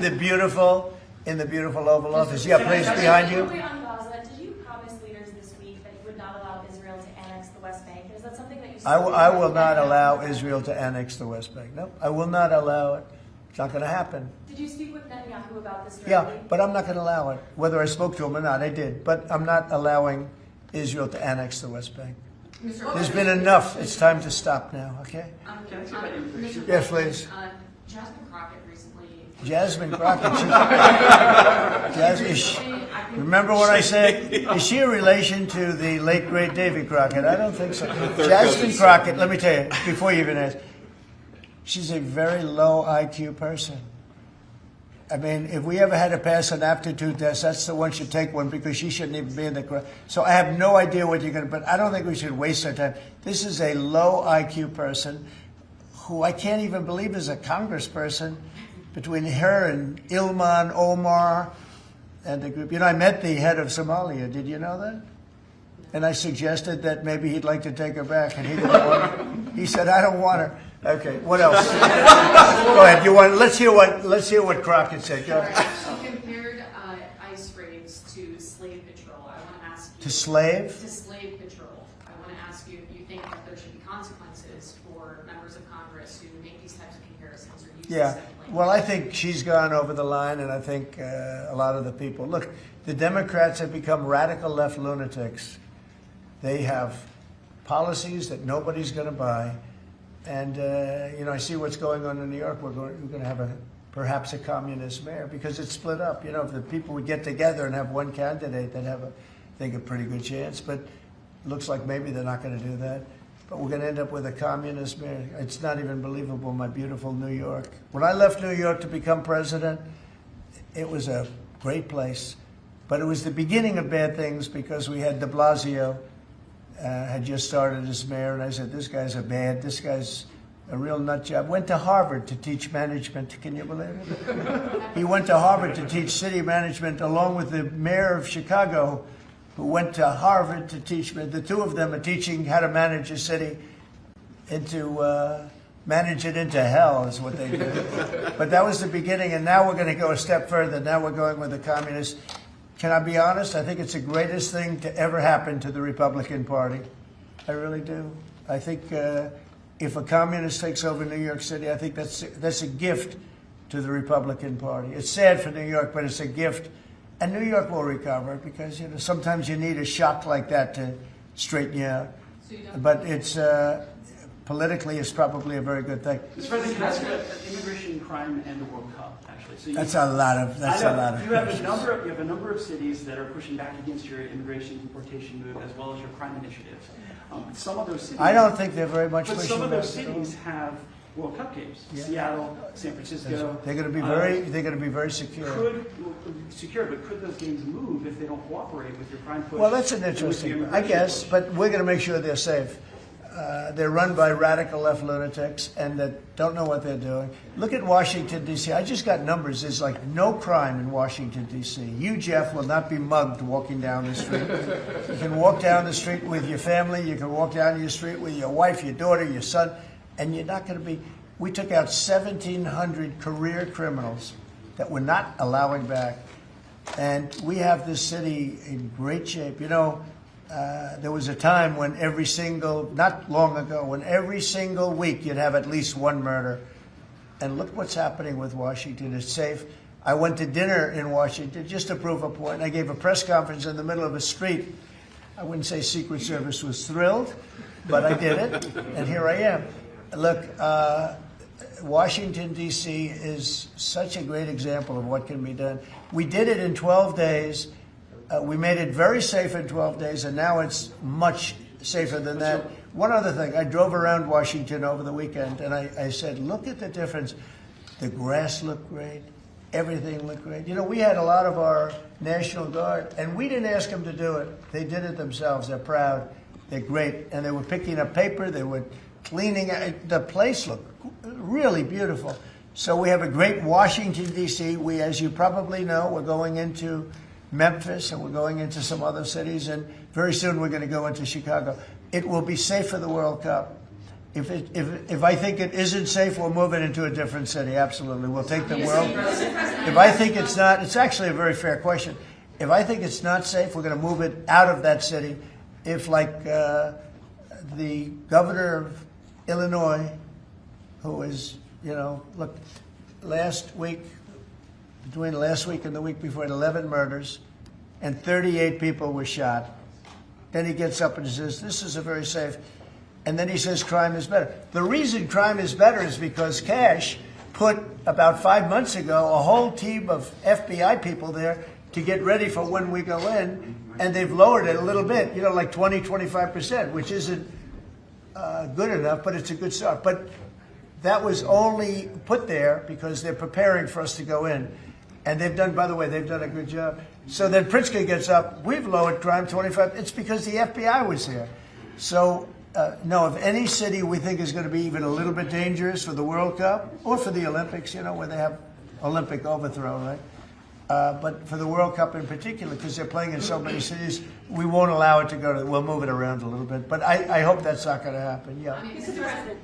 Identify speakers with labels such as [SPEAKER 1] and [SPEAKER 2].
[SPEAKER 1] in the beautiful Oval Office. Yeah, please, behind you.
[SPEAKER 2] Quickly on Gaza, did you promise leaders this week that you would not allow Israel to annex the West Bank? Is that something that you
[SPEAKER 1] I will not allow Israel to annex the West Bank. No, I will not allow it. It's not going to happen.
[SPEAKER 2] Did you speak with Netanyahu about this directly?
[SPEAKER 1] Yeah, but I'm not going to allow it. Whether I spoke to him or not, I did. But I'm not allowing Israel to annex the West Bank. There's been enough. It's time to stop now, okay? Yes, please.
[SPEAKER 3] Jasmine Crockett recently.
[SPEAKER 1] Jasmine Crockett. Remember what I said? Is she a relation to the late, great Davy Crockett? I don't think so. Jasmine Crockett, let me tell you, before you even ask, she's a very low IQ person. I mean, if we ever had to pass an aptitude test, that's the one should take one because she shouldn't even be in the crowd. So I have no idea what you're going to, but I don't think we should waste our time. This is a low IQ person who I can't even believe is a congressperson. Between her and Ilman Omar and the group. You know, I met the head of Somalia. Did you know that? And I suggested that maybe he'd like to take her back, and he didn't want her. He said, "I don't want her." Okay, what else? Go ahead. Let's hear what Crockett said. Go ahead.
[SPEAKER 3] She compared ICE raids to slave patrol. I want to ask you.
[SPEAKER 1] To slave?
[SPEAKER 3] To slave patrol. I want to ask you if you think that there should be consequences for members of Congress who make these types of comparisons or use this type of language.
[SPEAKER 1] Well, I think she's gone over the line, and I think a lot of the people. Look, the Democrats have become radical left lunatics. They have policies that nobody's going to buy. And, you know, I see what's going on in New York. We're going to have perhaps a communist mayor because it's split up. You know, if the people would get together and have one candidate, they'd have, I think, a pretty good chance. But it looks like maybe they're not going to do that. But we're going to end up with a communist mayor. It's not even believable, my beautiful New York. When I left New York to become president, it was a great place. But it was the beginning of bad things because we had de Blasio had just started as mayor. And I said, this guy's this guy's a real nut job. Went to Harvard to teach management. Can you believe it? He went to Harvard to teach city management along with the mayor of Chicago, who went to Harvard to teach. The two of them are teaching how to manage a city manage it into hell is what they do. But that was the beginning, and now we're going to go a step further. Now we're going with the communists. Can I be honest? I think it's the greatest thing to ever happen to the Republican Party. I really do. I think if a communist takes over New York City, I think that's a gift to the Republican Party. It's sad for New York, but it's a gift. And New York will recover because, you know, sometimes you need a shock like that to straighten you out. But it's politically, it's probably a very good thing.
[SPEAKER 4] Mr. President, can I ask about immigration, crime, and the World Cup? Actually, so that's
[SPEAKER 1] a lot of.
[SPEAKER 4] You have a number of cities that are pushing back against your immigration deportation move, as well as your crime initiatives. Some of those cities.
[SPEAKER 1] I don't think they're very much.
[SPEAKER 4] But some of those cities have World Cup games. Yeah. Seattle, San Francisco.
[SPEAKER 1] They're going to be very. They're going to be very secure.
[SPEAKER 4] But could those games move if they don't cooperate with your crime push?
[SPEAKER 1] Well, that's an interesting. I guess, but we're going to make sure they're safe. They're run by radical left lunatics and that don't know what they're doing. Look at Washington, D.C. I just got numbers. There's like no crime in Washington, D.C. You, Jeff, will not be mugged walking down the street. You can walk down the street with your family. You can walk down your street with your wife, your daughter, your son, and you're not going to be. We took out 1,700 career criminals that we're not allowing back. And we have this city in great shape. You know, there was a time when not long ago, when every single week you'd have at least one murder. And look what's happening with Washington. It's safe. I went to dinner in Washington just to prove a point. I gave a press conference in the middle of a street. I wouldn't say Secret Service was thrilled, but I did it, and here I am. Look, Washington, D.C. is such a great example of what can be done. We did it in 12 days. We made it very safe in 12 days, and now it's much safer than that. One other thing, I drove around Washington over the weekend, and I said, look at the difference. The grass looked great. Everything looked great. You know, we had a lot of our National Guard, and we didn't ask them to do it. They did it themselves. They're proud. They're great. And they were picking up paper. They were cleaning. The place looked really beautiful. So we have a great Washington, D.C. We, as you probably know, we're going into Memphis, and we're going into some other cities, and very soon we're going to go into Chicago. It will be safe for the World Cup. If I think it isn't safe, we'll move it into a different city. Absolutely, we'll take the world. If I think it's not, it's actually a very fair question. If I think it's not safe, we're going to move it out of that city. If, like the governor of Illinois, who is, look, last week, between last week and the week before, 11 murders, and 38 people were shot. Then he gets up and says, this is a very safe. And then he says crime is better. The reason crime is better is because Cash put, about 5 months ago, a whole team of FBI people there to get ready for when we go in, and they've lowered it a little bit, like 20, 25%, which isn't good enough, but it's a good start. But that was only put there because they're preparing for us to go in. And they've done, by the way, they've done a good job. So then Pritzker gets up, we've lowered crime 25, it's because the FBI was there. So, no, if any city we think is going to be even a little bit dangerous for the World Cup, or for the Olympics, where they have Olympic overthrow, right? But for the World Cup in particular, because they're playing in so many cities, we won't allow it to go to, we'll move it around a little bit. But I hope that's not going to happen, yeah.
[SPEAKER 3] I mean,
[SPEAKER 5] Mr. President,